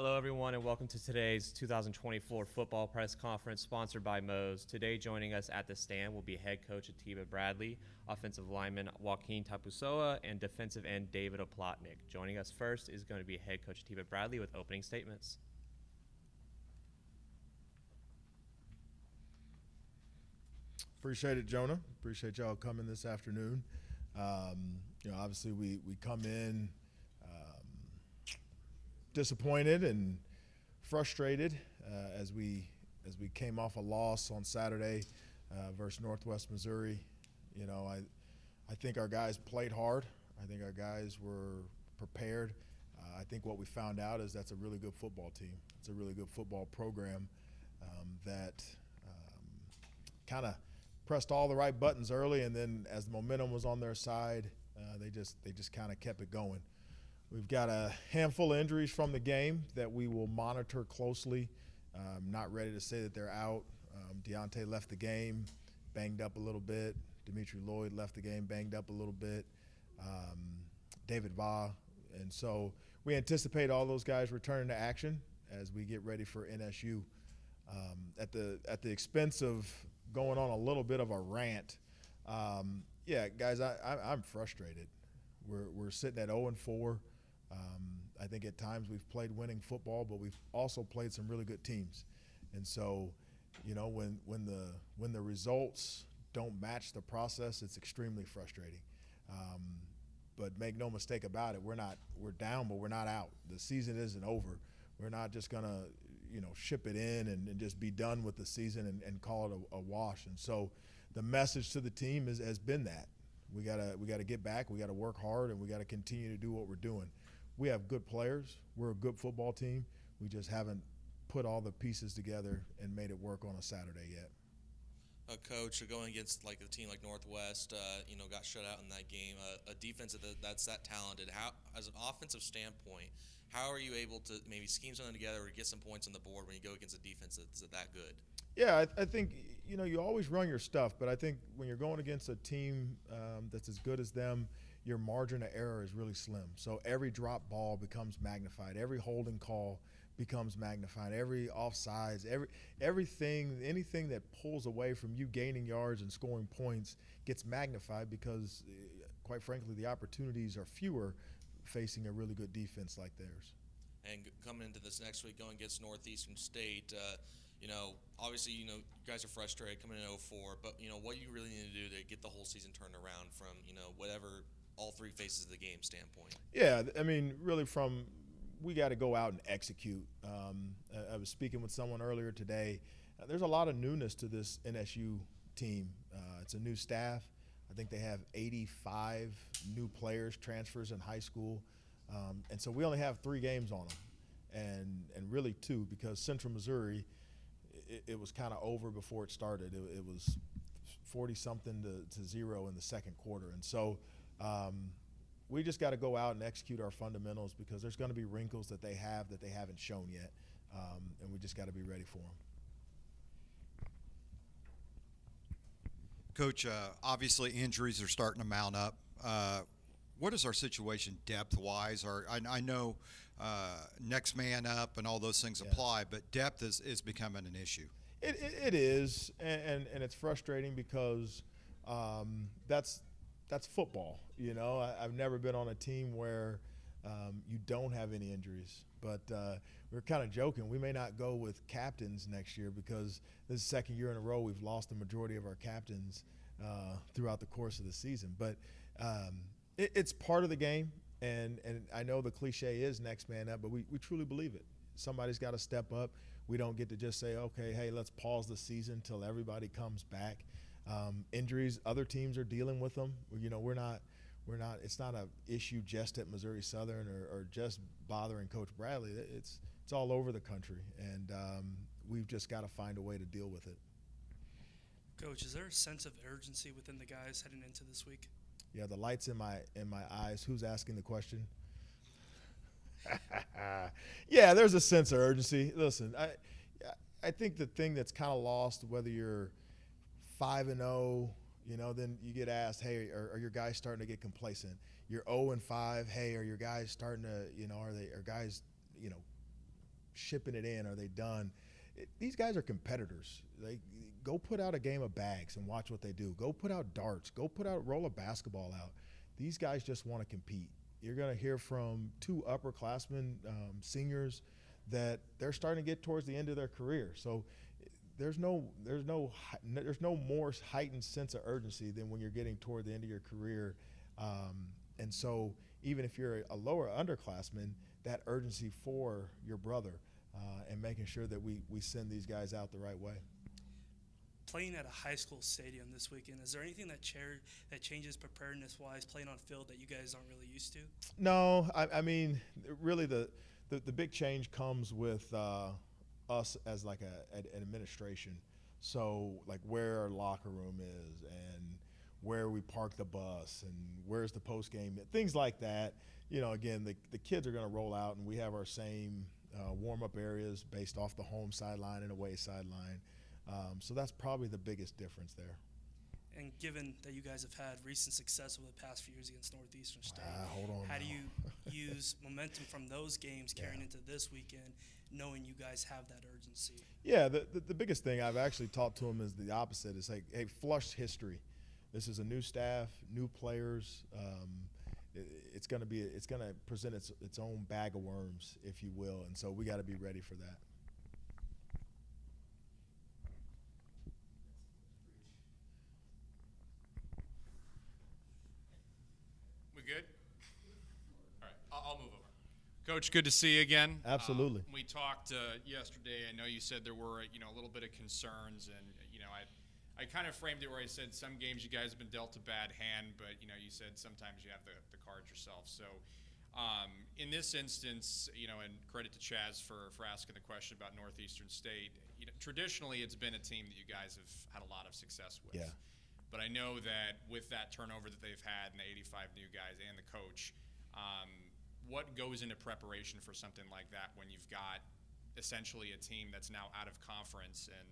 Hello, everyone, and welcome to today's 2024 football press conference sponsored by Moe's. Today, joining us at the stand will be head coach Atiba Bradley, offensive lineman Joaquin Tapusoa, and defensive end David Oplotnik. Joining us first is going to be head coach Atiba Bradley with opening statements. Appreciate it, Jonah. Appreciate y'all coming this afternoon. Obviously we come in disappointed and frustrated as we came off a loss on Saturday versus Northwest Missouri. I think our guys played hard. I think our guys were prepared. I think what we found out is that's a really good football team. It's a really good football program that kind of pressed all the right buttons early, and then as the momentum was on their side, they just kind of kept it going. We've got a handful of injuries from the game that we will monitor closely. Not ready to say that they're out. Deontay left the game, banged up a little bit. Dimitri Lloyd left the game, banged up a little bit. David Va. And so we anticipate all those guys returning to action as we get ready for NSU. At the expense of going on a little bit of a rant, guys, I'm frustrated. We're sitting at 0-4. I think at times we've played winning football, but we've also played some really good teams. And so, when the results don't match the process, it's extremely frustrating. But make no mistake about it, we're down, but we're not out. The season isn't over. We're not just gonna, ship it in and just be done with the season and call it a wash. And so, the message to the team has been that we gotta get back. We gotta work hard, and we gotta continue to do what we're doing. We have good players. We're a good football team. We just haven't put all the pieces together and made it work on a Saturday yet. Coach, going against like a team like Northwest, got shut out in that game. A defense that's that talented. How, as an offensive standpoint, how are you able to maybe scheme something together or get some points on the board when you go against a defense that's that good? Yeah, I think you always run your stuff, but I think when you're going against a team that's as good as them, your margin of error is really slim. So every drop ball becomes magnified. Every holding call becomes magnified. Every offsides, anything that pulls away from you gaining yards and scoring points gets magnified because, quite frankly, the opportunities are fewer facing a really good defense like theirs. And coming into this next week, going against Northeastern State, obviously, you guys are frustrated coming in 0-4, but, what you really need to do to get the whole season turned around from, whatever all three phases of the game standpoint. Yeah, I mean, really we got to go out and execute. I was speaking with someone earlier today. There's a lot of newness to this NSU team. It's a new staff. I think they have 85 new players, transfers in high school. And so we only have 3 games on them, and really 2 because Central Missouri, it was kind of over before it started. It was 40-something to 0 in the second quarter. And so we just got to go out and execute our fundamentals because there's going to be wrinkles that they haven't shown yet, and we just got to be ready for them. Coach, obviously injuries are starting to mount up. What is our situation depth-wise? I know next man up and all those things apply, but depth is becoming an issue. It is, and it's frustrating because that's football. I've never been on a team where you don't have any injuries. But we're kind of joking. We may not go with captains next year because this is the second year in a row we've lost the majority of our captains throughout the course of the season. But it's part of the game, and I know the cliche is next man up, but we truly believe it. Somebody's got to step up. We don't get to just say, okay, hey, let's pause the season until everybody comes back. Injuries, other teams are dealing with them. We're not. It's not an issue just at Missouri Southern or just bothering Coach Bradley. It's all over the country, and we've just got to find a way to deal with it. Coach, is there a sense of urgency within the guys heading into this week? Yeah, the light's in my eyes. Who's asking the question? Yeah, there's a sense of urgency. Listen, I think the thing that's kind of lost, whether you're 5-0. Then you get asked, hey, are your guys starting to get complacent? You're 0-5. Hey, are your guys starting to, are guys, shipping it in? Are they done? These guys are competitors. Go put out a game of bags and watch what they do. Go put out darts. Go roll a basketball out. These guys just want to compete. You're going to hear from 2 upperclassmen, seniors, that they're starting to get towards the end of their career. So there's no more heightened sense of urgency than when you're getting toward the end of your career. And so even if you're a lower underclassman, that urgency for your brother and making sure that we send these guys out the right way. Playing at a high school stadium this weekend, is there anything that changes preparedness-wise, playing on field that you guys aren't really used to? No, I mean, really the big change comes with us as like an administration. So like where our locker room is and where we park the bus and where's the post game, things like that. You know, again, the kids are going to roll out and we have our same warm-up areas based off the home sideline and away sideline. So that's probably the biggest difference there. And given that you guys have had recent success over the past few years against Northeastern State, hold on how now. do you use momentum from those games carrying into this weekend, knowing you guys have that urgency? Yeah, the biggest thing I've actually talked to them is the opposite. It's like, hey, flush history. This is a new staff, new players. It's going to present its own bag of worms, if you will, and so we got to be ready for that. We good? All right, I'll move over. Coach, good to see you again. Absolutely. We talked yesterday. I know you said there were a little bit of concerns, and I kind of framed it where I said some games you guys have been dealt a bad hand, but you said sometimes you have the cards yourself. So in this instance, and credit to Chaz for asking the question about Northeastern State. Traditionally it's been a team that you guys have had a lot of success with. Yeah. But I know that with that turnover that they've had and the 85 new guys and the coach, what goes into preparation for something like that when you've got essentially a team that's now out of conference and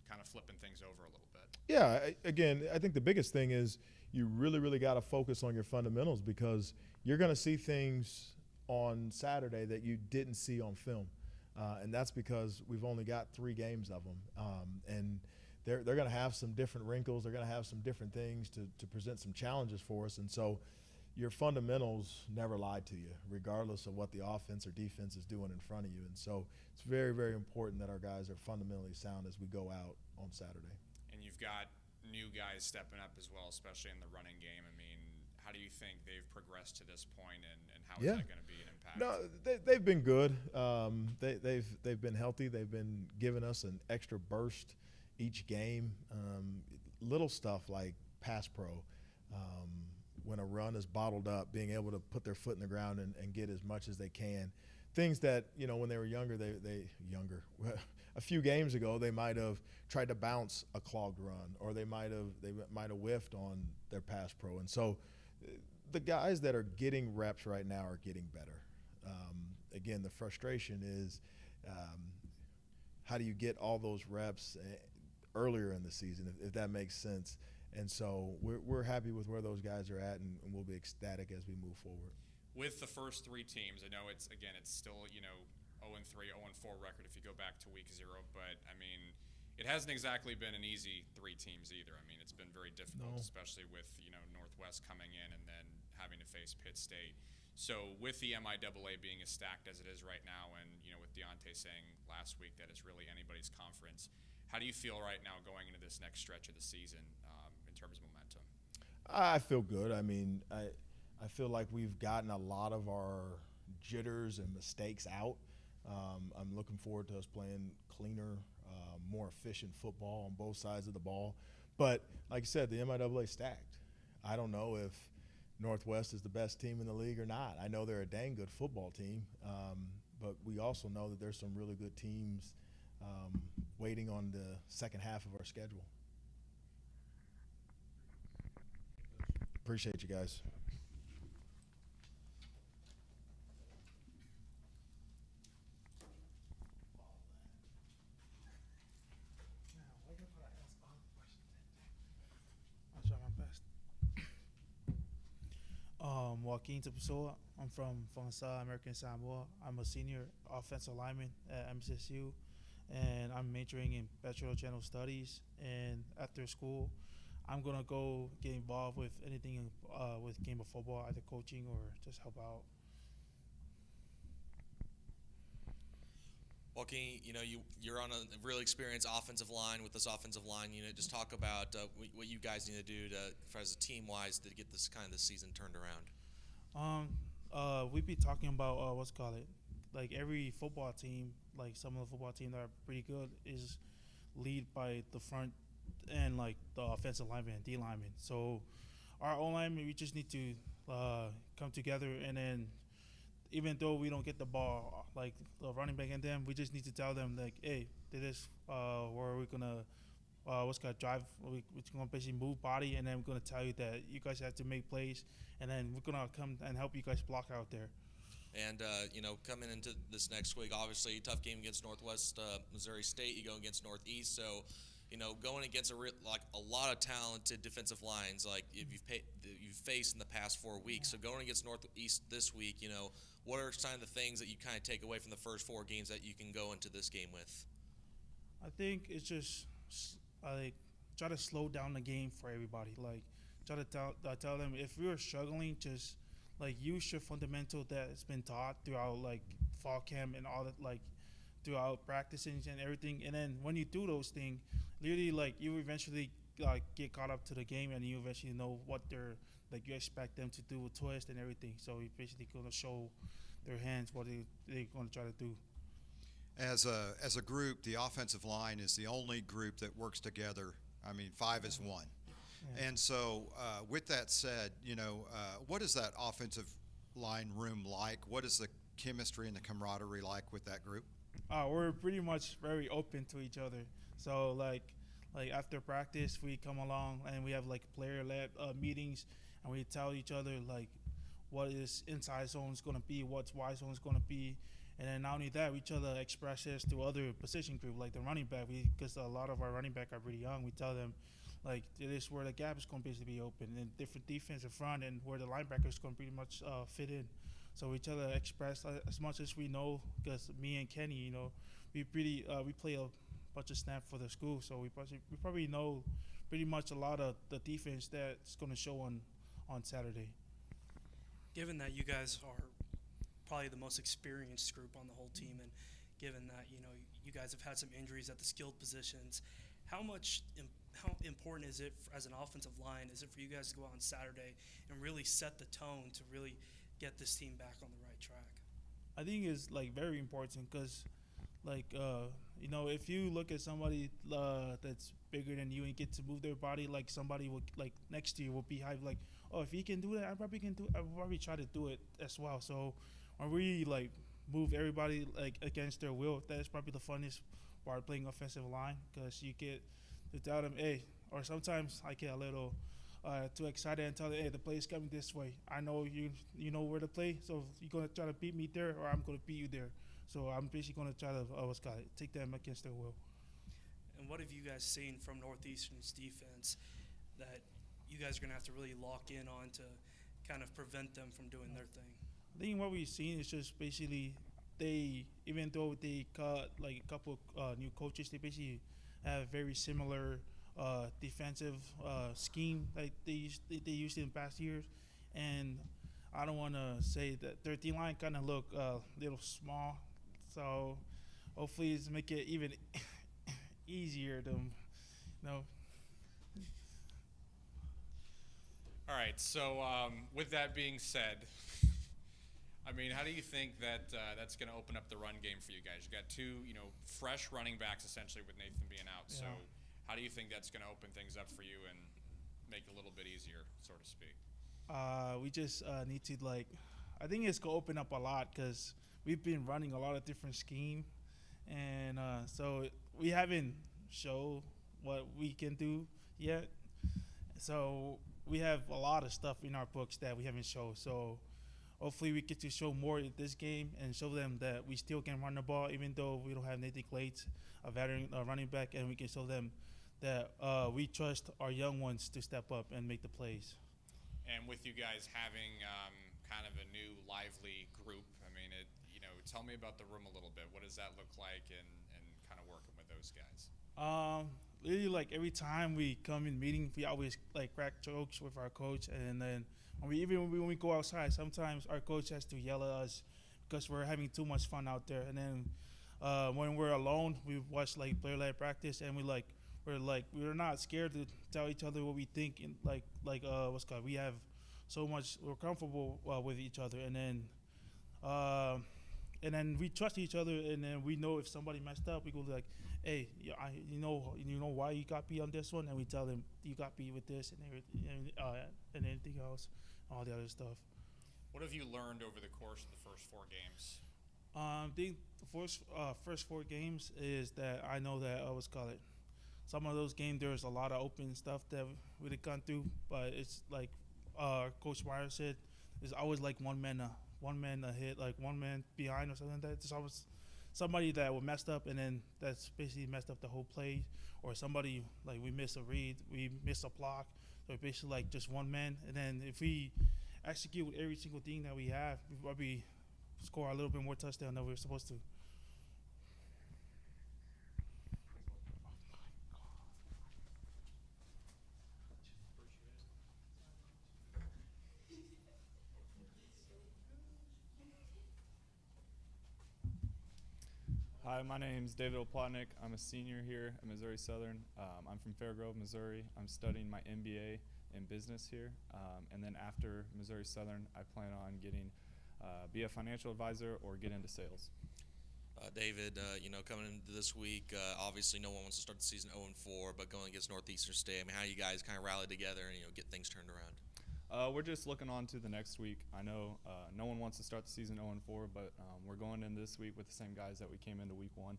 kind of flipping things over a little bit? Yeah, again, I think the biggest thing is you really got to focus on your fundamentals because you're going to see things on Saturday that you didn't see on film. And that's because we've only got 3 games of them. And they're going to have some different wrinkles. They're going to have some different things to present some challenges for us. And so your fundamentals never lied to you, regardless of what the offense or defense is doing in front of you. And so it's very important that our guys are fundamentally sound as we go out on Saturday. And you've got new guys stepping up as well, especially in the running game. I mean, how do you think they've progressed to this point, and how is that going to be an impact? No, they've been good. They've been healthy. They've been giving us an extra burst each game. Little stuff like pass pro. When a run is bottled up, being able to put their foot in the ground and get as much as they can. Things that, when they were younger, a few games ago, they might have tried to bounce a clogged run, or they might have whiffed on their pass pro. And so the guys that are getting reps right now are getting better. Again, the frustration is how do you get all those reps earlier in the season, if that makes sense. And so we're happy with where those guys are at, and we'll be ecstatic as we move forward. With the first 3 teams, I know it's still 0-3, 0-4 record if you go back to week 0, but I mean, it hasn't exactly been an easy 3 teams either. I mean, it's been very difficult, especially with Northwest coming in and then having to face Pitt State. So with the MIAA being as stacked as it is right now, and with Deontay saying last week that it's really anybody's conference, how do you feel right now going into this next stretch of the season in terms of momentum? I feel good. I mean, I feel like we've gotten a lot of our jitters and mistakes out. I'm looking forward to us playing cleaner, more efficient football on both sides of the ball. But like I said, the MIAA is stacked. I don't know if Northwest is the best team in the league or not. I know they're a dang good football team, but we also know that there's some really good teams waiting on the second half of our schedule. Appreciate you guys. I'll try my best. Joaquin Tapusua. I'm from Fonsa, American Samoa. I'm a senior offensive lineman at MSSU, and I'm majoring in Bachelor of General Studies. And after school, I'm gonna go get involved with anything with game of football, either coaching or just help out. Joaquin, you're on a really experienced offensive line with this offensive line unit. Just talk about what you guys need to do as a team wise to get this the season turned around. We be talking about what's called it, like every football team, like some of the football teams that are pretty good is lead by the front and like the offensive lineman and D lineman. So our O lineman, we just need to come together, and then even though we don't get the ball, like the running back and them, we just need to tell them like, hey, this is where we're gonna what's gonna drive. We're gonna basically move body, and then we're gonna tell you that you guys have to make plays, and then we're gonna come and help you guys block out there. And coming into this next week, obviously tough game against Northwest Missouri State. You go against Northeast, so going against a lot of talented defensive lines like you've faced in the past 4 weeks. So going against Northeast this week, what are some of the things that you kind of take away from the first 4 games that you can go into this game with? I think it's just like try to slow down the game for everybody. Like try to tell them if we are struggling, just like use your fundamental that's been taught throughout like fall camp and all that, like throughout practicing and everything. And then when you do those things, literally like you eventually like get caught up to the game, and you eventually know what they're like. You expect them to do a twist and everything. So you're basically gonna show their hands what they're gonna try to do. As a group, the offensive line is the only group that works together. I mean, 5 is 1. Yeah. And so, with that said, what is that offensive line room like? What is the chemistry and the camaraderie like with that group? We're pretty much very open to each other. So like after practice, we come along and we have like player-led meetings, and we tell each other like what is inside zone is gonna be, what's wide zone is gonna be, and then not only that, each other expresses to other position group like the running back. Because a lot of our running back are pretty young, we tell them like it is where the gap is going to basically be open, and different defense in front, and where the linebacker is going to pretty much fit in. So we try to express as much as we know, because me and Kenny, we play a bunch of snaps for the school, so we probably know pretty much a lot of the defense that's going to show on Saturday. Given that you guys are probably the most experienced group on the whole team, and given that you guys have had some injuries at the skilled positions, how important is it as an offensive line? Is it for you guys to go out on Saturday and really set the tone to really get this team back on the right track? I think it's like very important because, like, if you look at somebody that's bigger than you and get to move their body, like somebody would like next to you will be hyped, like, oh, if he can do that, I probably can do. I will probably try to do it as well. So when we like move everybody like against their will, that's probably the funnest part playing offensive line, because you get to tell them, hey, or sometimes I get a little too excited and tell them, hey, the play is coming this way. I know you know where to play, so you're gonna try to beat me there, or I'm gonna beat you there. So I'm basically gonna try to take them against their will. And what have you guys seen from Northeastern's defense that you guys are gonna have to really lock in on to kind of prevent them from doing their thing? I think what we've seen is just basically even though they got like a couple new coaches, they basically have very similar defensive scheme like they used in past years. And I don't want to say that their D line kind of look a little small, so hopefully it's make it even easier to All right. So with that being said, I mean, how do you think that that's going to open up the run game for you guys? You got 2, fresh running backs essentially with Nathan being out. Yeah. So how do you think that's going to open things up for you and make it a little bit easier, so to speak? We just need to I think it's gonna open up a lot because we've been running a lot of different scheme, and so we haven't showed what we can do yet. So we have a lot of stuff in our books that we haven't showed. So hopefully we get to show more in this game and show them that we still can run the ball, even though we don't have Nathan Clates, a veteran running back, and we can show them that we trust our young ones to step up and make the plays. And with you guys having kind of a new lively group, I mean, tell me about the room a little bit. What does that look like, and kind of working with those guys? Literally, like every time we come in meeting, we always like crack jokes with our coach, and then when we go outside, sometimes our coach has to yell at us because we're having too much fun out there. And then when we're alone, we watch like player-led practice, and we're not scared to tell each other what we think, and what's called, we're comfortable with each other, and then we trust each other, and then we know if somebody messed up, we go like, hey, you know why you got beat on this one, and we tell them you got beat with this and anything else, all the other stuff. What have you learned over the course of the first 4 games? I think the first 4 games is that I know that some of those games there's a lot of open stuff that we've gone through, but it's like Coach Meyer said, there's always like one man a hit, like one man behind or something like that. There's always somebody that will messed up, and then that's basically messed up the whole play, or somebody like we miss a read, we miss a block, so basically like just one man. And then if we execute every single thing that we have, we probably score a little bit more touchdown than we're supposed to. Hi, my name's David Oplotnik. I'm a senior here at Missouri Southern. I'm from Fairgrove, Missouri. I'm studying my MBA in business here. And then after Missouri Southern, I plan on be a financial advisor or get into sales. David, coming into this week, obviously no one wants to start the season 0-4, but going against Northeastern State, I mean, how you guys kind of rally together and get things turned around? We're just looking on to the next week. I know no one wants to start the season 0-4, but we're going in this week with the same guys that we came into week 1.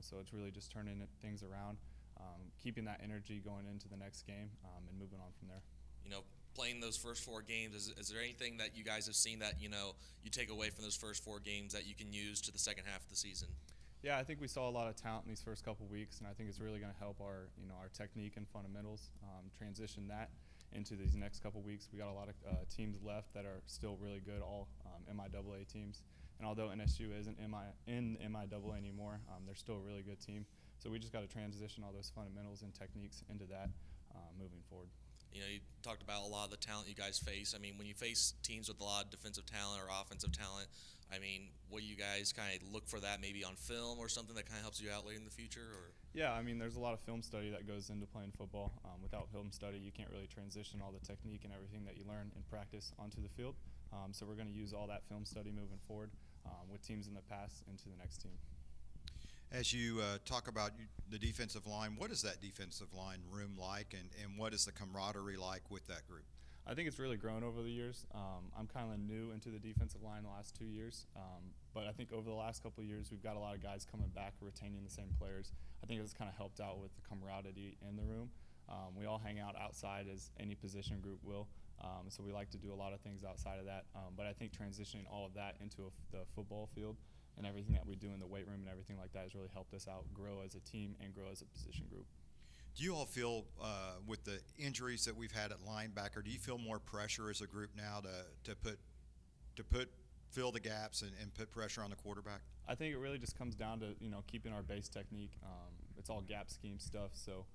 So it's really just turning things around, keeping that energy going into the next game, and moving on from there. Playing those first 4 games, is there anything that you guys have seen that, you take away from those first 4 games that you can use to the second half of the season? Yeah, I think we saw a lot of talent in these first couple weeks, and I think it's really going to help our technique and fundamentals, transition that into these next couple weeks. We got a lot of teams left that are still really good, all MIAA teams. And although NSU isn't in MIAA anymore, they're still a really good team. So we just got to transition all those fundamentals and techniques into that moving forward. You talked about a lot of the talent you guys face. I mean, when you face teams with a lot of defensive talent or offensive talent, I mean, will you guys kind of look for that maybe on film or something that kind of helps you out later in the future? Or? Yeah, I mean, there's a lot of film study that goes into playing football. Without film study, you can't really transition all the technique and everything that you learn in practice onto the field. So we're going to use all that film study moving forward with teams in the past into the next team. As you talk about the defensive line, what is that defensive line room like, and what is the camaraderie like with that group? I think it's really grown over the years. I'm kind of new into the defensive line the last 2 years, but I think over the last couple of years we've got a lot of guys coming back, retaining the same players. I think it's kind of helped out with the camaraderie in the room. We all hang out outside as any position group will, so we like to do a lot of things outside of that. But I think transitioning all of that into the football field and everything that we do in the weight room and everything like that has really helped us out grow as a team and grow as a position group. Do you all feel, with the injuries that we've had at linebacker, do you feel more pressure as a group now to fill the gaps and put pressure on the quarterback? I think it really just comes down to keeping our base technique. It's all gap scheme stuff. So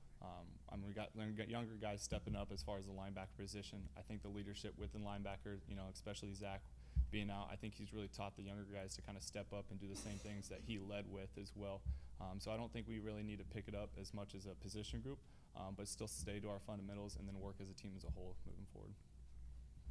we got younger guys stepping up as far as the linebacker position. I think the leadership within linebacker, especially Zach being out, I think he's really taught the younger guys to kind of step up and do the same things that he led with as well. So I don't think we really need to pick it up as much as a position group, but still stay to our fundamentals and then work as a team as a whole moving forward.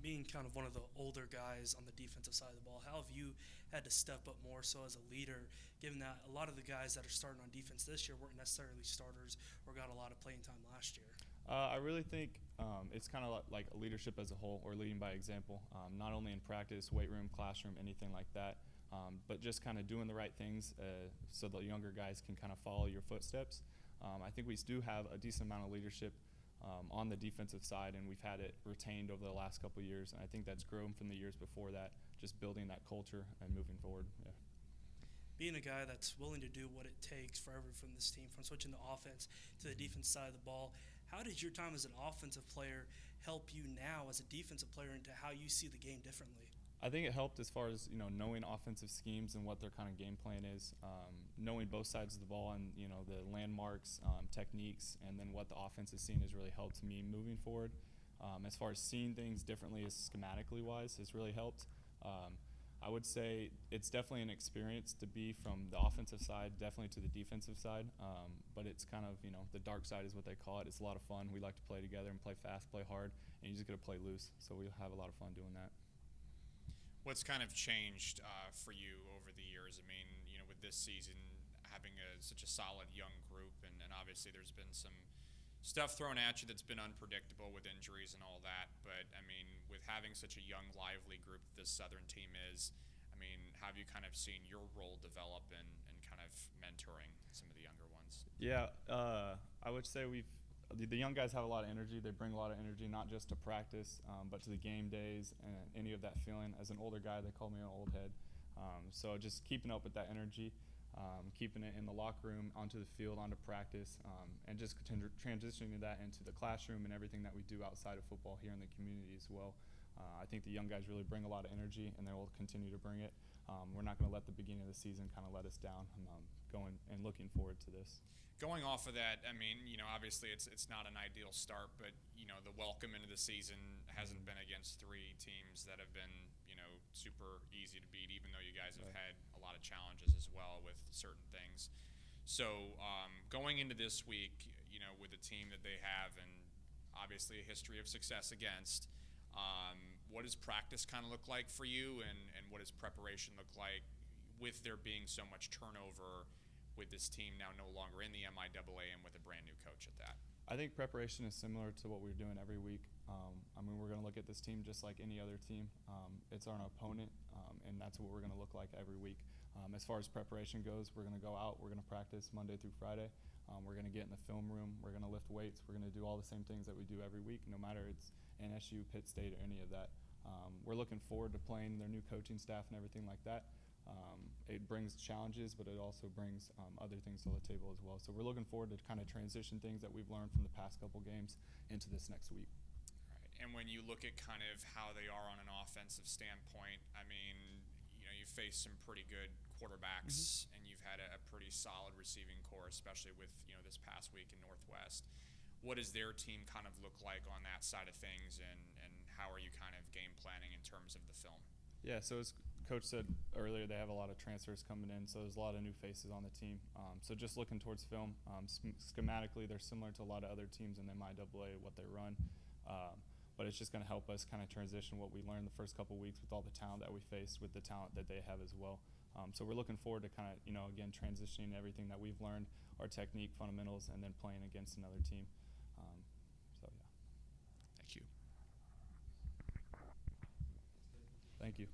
Being kind of one of the older guys on the defensive side of the ball, how have you had to step up more so as a leader, given that a lot of the guys that are starting on defense this year weren't necessarily starters or got a lot of playing time last year? I really think it's kind of like a leadership as a whole, or leading by example, not only in practice, weight room, classroom, anything like that, but just kind of doing the right things so the younger guys can kind of follow your footsteps. I think we do have a decent amount of leadership on the defensive side, and we've had it retained over the last couple of years, and I think that's grown from the years before that, just building that culture and moving forward. Yeah. Being a guy that's willing to do what it takes for everyone from this team, from switching the offense to the defense side of the ball, How did your time as an offensive player help you now as a defensive player into how you see the game differently? I think it helped as far as knowing offensive schemes and what their kind of game plan is, knowing both sides of the ball and the landmarks, techniques, and then what the offense is seeing has really helped me moving forward. As far as seeing things differently, as schematically wise, has really helped. I would say it's definitely an experience to be from the offensive side, definitely to the defensive side. But it's kind of the dark side is what they call it. It's a lot of fun. We like to play together and play fast, play hard, and you just got to play loose. So we have a lot of fun doing that. What's kind of changed for you over the years? I mean, with this season having such a solid young group, and obviously there's been some stuff thrown at you that's been unpredictable with injuries and all that. But I mean, with having such a young, lively group that this Southern team is, I mean, have you kind of seen your role develop and kind of mentoring some of the younger ones? Yeah, I would say the young guys have a lot of energy. They bring a lot of energy, not just to practice, but to the game days and any of that feeling. As an older guy, they call me an old head. So just keeping up with that energy, keeping it in the locker room, onto the field, onto practice, and just transitioning that into the classroom and everything that we do outside of football here in the community as well. I think the young guys really bring a lot of energy, and they will continue to bring it. We're not going to let the beginning of the season kind of let us down. Going and looking forward to this. Going off of that, I mean, obviously it's not an ideal start, but the welcome into the season hasn't been against three teams that have been super easy to beat, even though you guys have had a lot of challenges as well with certain things. So going into this week, with the team that they have and obviously a history of success against, what does practice kind of look like for you, and what does preparation look like with there being so much turnover with this team now no longer in the MIAA and with a brand new coach at that? I think preparation is similar to what we're doing every week. I mean, we're going to look at this team just like any other team. It's our opponent, and that's what we're going to look like every week. As far as preparation goes, we're going to go out, we're going to practice Monday through Friday. We're going to get in the film room, we're going to lift weights, we're going to do all the same things that we do every week, no matter it's MSSU, Pitt State, or any of that. We're looking forward to playing their new coaching staff and everything like that. It brings challenges, but it also brings other things to the table as well. So we're looking forward to kind of transition things that we've learned from the past couple games into this next week. Right. And when you look at kind of how they are on an offensive standpoint, I mean, you've faced some pretty good quarterbacks, and you've had a pretty solid receiving core, especially with this past week in Northwest. What does their team kind of look like on that side of things, and how are you kind of game planning in terms of the film? Yeah, so as Coach said earlier, they have a lot of transfers coming in, so there's a lot of new faces on the team. So just looking towards film, schematically, they're similar to a lot of other teams in the MIAA, what they run. But it's just going to help us kind of transition what we learned the first couple weeks with all the talent that we faced with the talent that they have as well. So we're looking forward to kind of, again, transitioning everything that we've learned, our technique, fundamentals, and then playing against another team. So, yeah. Thank you. Thank you.